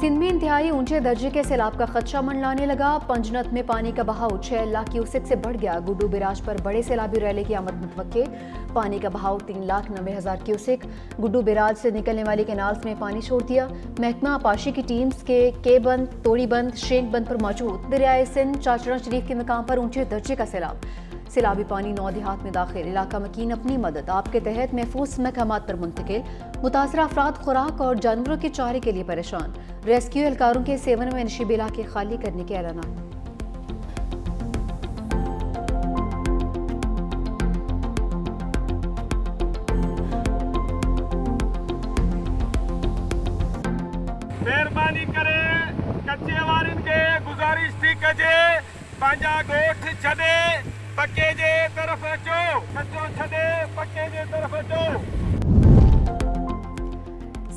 सिंध में इंतहाई ऊंचे दर्जे के सैलाब का खदशा मंडलाने लगा। पंजनत में पानी का बहाव 6 लाख क्यूसेक से बढ़ गया। गुड्डू बैराज पर बड़े सैलाबी रैली की आमद मुतवक्के। पानी का बहाव 3,90,000 क्यूसेक। गुड्डू बैराज से निकलने वाली कैनाल्स में पानी छोड़ दिया। महकमा आपाशी की टीम्स के बंद, तोड़ी बंद, शेख बंद पर मौजूद। दरियाए सिंध चाचरा शरीफ के मकाम पर ऊंचे दर्जे का सैलाब। सैलाबी पानी 9 देहात में दाखिल। इलाका मकीन अपनी मदद आपके तहत महफूज मकामात पर मुंतकिल। मुतासरा अफराद खुराक और जानवरों के चारे के लिए परेशान। रेस्क्यू एहलकारों के 7 में नशीब इलाके खाली करने के ऐलान। मेहरबानी करे कच्चे वारन के गुजारिश थी कजे पंजा गोठ छदे पक्के जे तरफ अचो, कच्चो छदे पक्के जे तरफ अचो।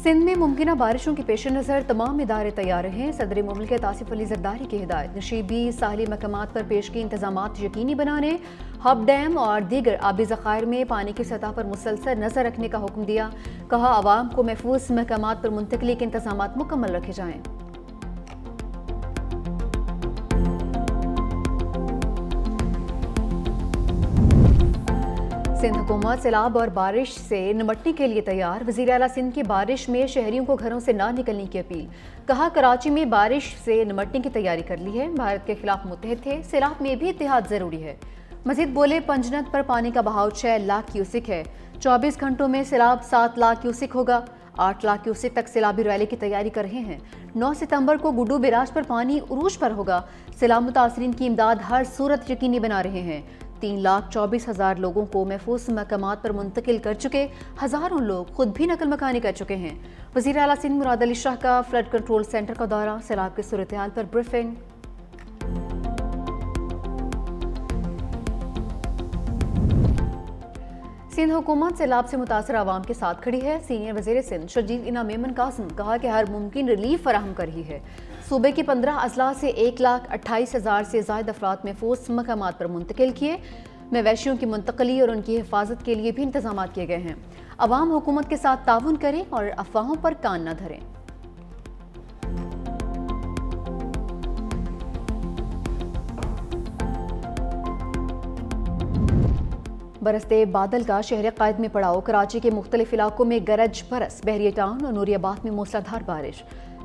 सिंध में मुमकिन बारिशों के पेश नज़र तमाम इदारे तैयार हैं। सदर मुमलिकत आसिफ अली जरदारी की हिदायत। नशीबी साहली मकामात पर पेशगी इंतजामात यकीनी बनाने, हब डैम और दीगर आबी ज़खायर में पानी की सतह पर मुसलसल नजर रखने का हुक्म दिया। कहा आवाम को महफूज मकामात पर मुंतकली के इंतजामात मुकम्मल रखे जाएं। सिंध हुकूमत सैलाब और बारिश से निपटने के लिए तैयार। वज़ीर आला सिंध की बारिश में शहरियों को घरों से ना निकलने की अपील। कहा कराची में बारिश से निपटने की तैयारी कर ली है। भारत के खिलाफ मुत्तहद थे, सैलाब में भी इत्तेहाद जरूरी है। मजीद बोले पंजनत पर पानी का बहाव 6 लाख क्यूसिक है। 24 घंटों में सैलाब 7 लाख क्यूसिक होगा। 8 लाख क्यूसिक तक सैलाबी रैली की तैयारी कर रहे हैं। 9 सितंबर को गुड्डू बैराज पर पानी उरूज पर होगा। सैलाब मुतासरीन की इमदाद हर सूरत यकीनी बना रहे हैं। 3,24,000 लोगों को महफूज मकामात पर मुंतकिल कर चुके। हजारों लोग खुद भी नकल मकानी कर चुके हैं। वज़ीर आला सिंध मुराद अली शाह का फ्लड कंट्रोल सेंटर का दौरा। सैलाब की सूरत हाल पर ब्रीफिंग। सिंध हुकूमत सैलाब से मुतासर आवाम के साथ खड़ी है। सीनियर वज़ीर सिंध शजीद इनाम मेमन कासिम कहा कि हर मुमकिन रिलीफ फराहम कर रही है। सूबे के 15 अजला से 1,28,000 से ज़ायद अफराद महफूज मकामात पर मुंतकिल किए। मवेशियों की मुंतकली और उनकी हिफाजत के लिए भी इंतजाम किए गए हैं। अवाम हुकूमत के साथ ताउन करें और अफवाहों पर कान न धरें। बरसते बादल का शहर कायद में पड़ाव। कराची के मुख्तलिफ इलाकों में गरज बरस। बहरिया टाउन और नूरियाबाद में मूसलाधार बारिश।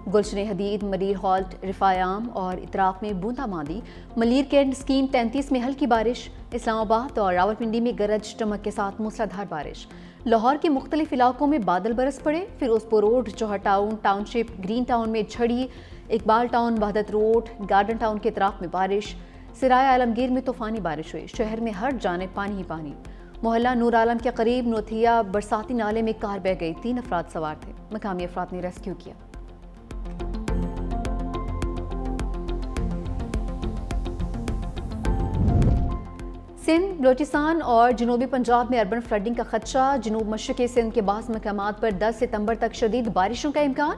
गुलशन हदीद, मलिर हॉल्ट, रिफायाम और इतराफ में बूंदाबांदी। मलिर कैंट स्कीम 33 में हल्की बारिश। इस्लामाबाद और रावलपिंडी में गरज चमक के साथ मूसलाधार बारिश। लाहौर के मुख्तलिफ इलाकों में बादल बरस पड़े। Ferozepur road, Johar town township, green town में झड़ी। Iqbal town, Wahdat road, garden town के इतराफ में बारिश। सिराय आलमगीर में तूफानी बारिश हुई। शहर में हर जानिब पानी ही पानी। मोहल्ला नूर आलम के करीब नोथिया बरसाती नाले में कार बह गई। 3 अफराद सवार थे। मकामी अफराद ने रेस्क्यू किया। सिंध, बलोचिस्तान और जनूबी पंजाब में अर्बन फ्लडिंग का खदशा। जनूब मशरक़ी सिंध के बाज़ मकामात पर 10 सितंबर तक शदीद बारिशों का इम्कान।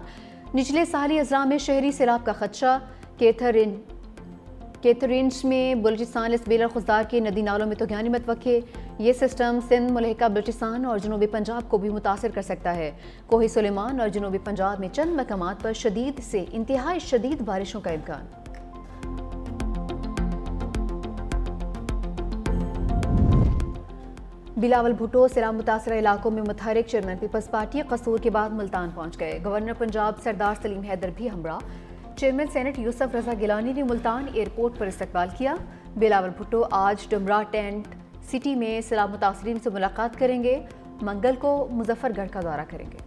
निचले साहली अजला में शहरी सैलाब का खदशा। केथरिंज में बलूचिस्तान इसबेल और खुजदार के नदी नालों में तूफ़ानी मतवक्के। ये सिस्टम सिंध, मुल्हिका बलूचिस्तान और जनूबी पंजाब को भी मुतासर कर सकता है। कोही सुलेमान और जनूबी पंजाब में चंद मकामात पर शदीद से इंतहाई शदीद बारिशों का इम्कान। बिलावल भुट्टो सैलाब मुतासर इलाकों में मुतहरिक। चेयरमैन पीपल्स पार्टी कसूर के बाद मुल्तान पहुंच गए। गवर्नर पंजाब सरदार सलीम हैदर भी हमरा। चेयरमैन सेनेट यूसुफ रजा गिलानी ने मुल्तान एयरपोर्ट पर इस्तकबाल किया। बिलावल भुट्टो आज डुमरा टेंट सिटी में सैलाब मुतासरीन से मुलाकात करेंगे। मंगल को मुजफ्फरगढ़ का दौरा करेंगे।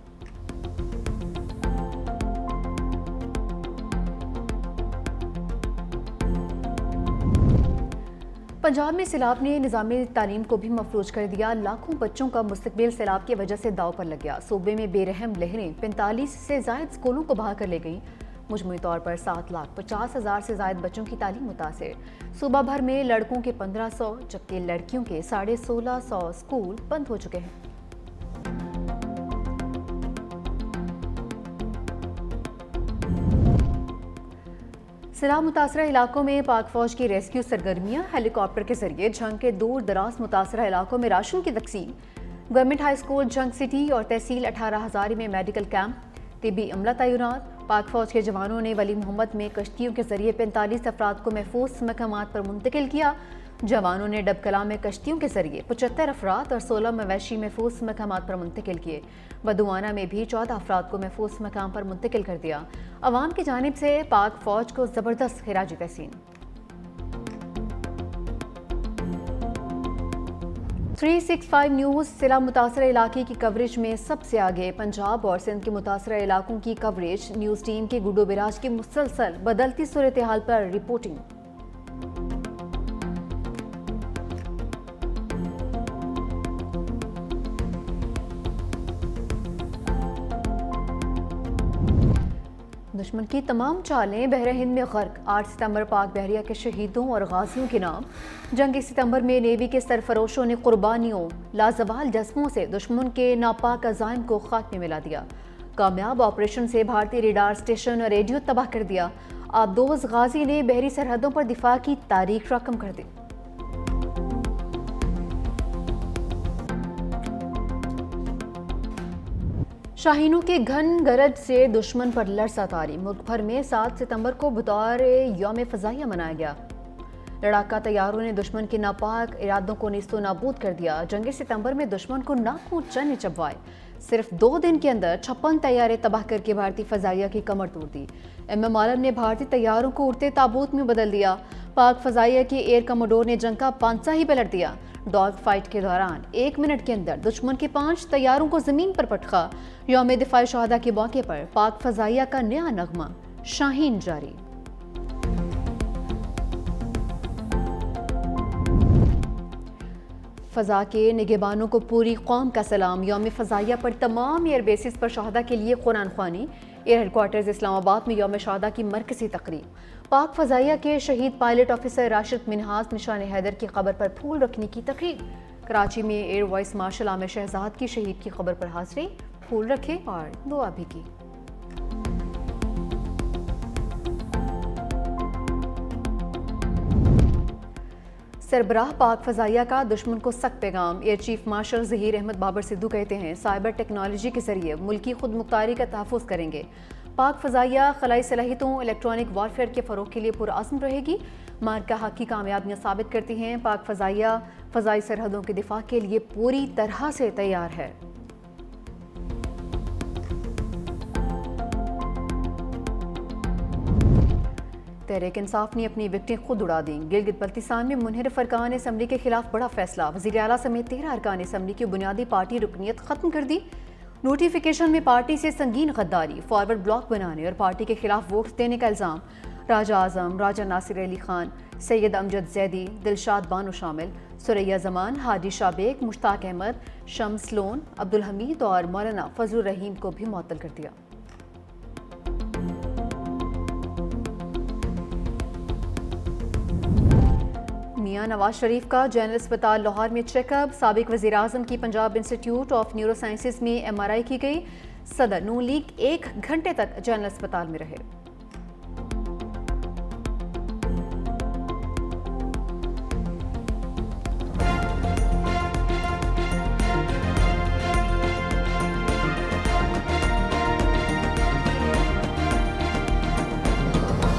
पंजाब में सैलाब ने निज़ामी तालीम को भी मफलूज कर दिया। लाखों बच्चों का मुस्तकबिल सैलाब की वजह से दाव पर लग गया। सूबे में बेरहम लहरें 45 से ज़ायद स्कूलों को बहा कर ले गईं। मुजमुई तौर पर 7,50,000 से ज़ायद बच्चों की तालीम मुतासिर। सूबा भर में लड़कों के 1500 जबकि लड़कियों के 1650 स्कूल बंद हो चुके हैं। सैलाब मुतासरा इलाकों में पाक फौज की रेस्क्यू सरगर्मियां। हेलीकॉप्टर के जरिए जंग के दूर दराज मुतासरा इलाकों में राशन की तकसीम। गवर्नमेंट हाई स्कूल जंग सिटी और तहसील 18 हज़ारी में मेडिकल कैंप। तिबी अमला तैनात। पाक फौज के जवानों ने वली मोहम्मद में कश्तियों के जरिए 45 अफराद को महफूज मकामात पर मुंतकिल किया। जवानों ने डबकला में कश्तियों के जरिए 75 अफराद और 16 मवेशी महफूज मकामात पर मुंतकिल किए। बदुआना में भी 14 अफराद को महफूज मकाम पर मुंतकिल कर दिया। अवाम की जानिब से पाक फौज को जबरदस्त खिराज तहसीन। 365 न्यूज़ जिला मुतासरा इलाके की कवरेज में सबसे आगे। पंजाब और सिंध के मुतासरा इलाकों की कवरेज। न्यूज़ टीम के गुडो बिराज की मुसलसल बदलती सूरत हाल पर रिपोर्टिंग। दुश्मन की तमाम चालें बहर हिंद में गर्क। 8 सितंबर पाक बहरिया के शहीदों और गाजियों के नाम। जंगी सितंबर में नेवी के सरफरोशों ने कुर्बानियों लाजवाल जस्मों से दुश्मन के नापाक अज़ाइम को खात्मे में ला दिया। कामयाब ऑपरेशन से भारतीय रेडार स्टेशन और रेडियो तबाह कर दिया। आबदोज गाजी ने बहरी सरहदों पर दिफा की तारीख रकम कर दी। शाहीनों के घन गरज से दुश्मन पर लरसा तारी। मुल्क भर में 7 सितंबर को बतौर यौम फ़ज़ाइया मनाया गया। लड़ाका तैयारों ने दुश्मन के नापाक इरादों को निस्तो नाबूद कर दिया। जंग सितंबर में दुश्मन को नाकू चने चबवाए। सिर्फ 2 दिन के अंदर 56 तैयारे तबाह करके भारतीय फ़ज़ाइया की कमर तोड़ दी। MM आलम ने भारतीय तैयारों को उड़ते ताबूत में बदल दिया। पाक फ़ज़ाइया के एयर कमोडोर ने जंग का पांचा ही पलट दिया। डॉग फाइट के दौरान 1 मिनट के अंदर दुश्मन के 5 तैयारों को जमीन पर पटखा। यौम दिफाए शहादा के मौके पर पाक फ़ज़ाइया का नया नगमा शाहीन जारी। फ़ज़ा के निगहबानों को पूरी कौम का सलाम। यौम फ़ज़ाइया पर तमाम एयर बेसिस पर शहादा के लिए कुरान ख्वानी। एयर हेडक्वार्टर्स इस्लामाबाद में यौम शहादा की मरकज़ी तकरीब। पाक फ़ज़ाइया के शहीद पायलट ऑफिसर राशिद मिन्हाज निशान हैदर की कब्र पर फूल रखने की तकरीब। कराची में air vice marshal Aamir Shahzad की शहीद की कब्र पर हाज़री, फूल रखे और दुआ भी की। सरबराह पाक फ़ज़ाइया का दुश्मन को सख्त पैगाम। Air chief marshal Zaheer Ahmed Babar Sidhu कहते हैं साइबर टेक्नोलॉजी के जरिए मुल्की खुद मुख्तारी का तहफ़्फ़ुज़ करेंगे। पाक फ़ज़ाइया खलाई सलाहियतों इलेक्ट्रॉनिक वॉरफेयर के फ़रोग़ के लिए पुरअज़्म रहेगी। मार्का हक़ की कामयाबियाँ साबित करती हैं पाक फ़ज़ाइया फ़ज़ाई सरहदों के दिफा के लिए पूरी तरह से तैयार है। तहरीक इंसाफ ने अपनी विकटें खुद उड़ा दी। गिलगित बल्तिस्तान में मुनहरिफ अरकान असम्बली के खिलाफ बड़ा फैसला। वज़ीर आला समेत 13 अरकान असम्बली की बुनियादी पार्टी रुकनियत खत्म कर दी। नोटिफिकेशन में पार्टी से संगीन गद्दारी, फॉरवर्ड ब्लॉक बनाने और पार्टी के खिलाफ वोट देने का इल्ज़ाम। राजा आज़म, राजा नासिर अली खान, सैयद अमजद जैदी, दिलशाद बानो शामिल। सुरैया जमान, हाजी शाबेक, मुश्ताक अहमद, शम्स लोन, अब्दुल हमीद और मौलाना फजलुर रहीम को भी मुअत्तल कर दिया। मियां नवाज शरीफ का जनरल अस्पताल लाहौर में चेकअप। साबिक वज़ीर आज़म की Punjab institute of neuro sciences में MRI की गई। सदर नून लीग 1 घंटे तक जनरल अस्पताल में रहे।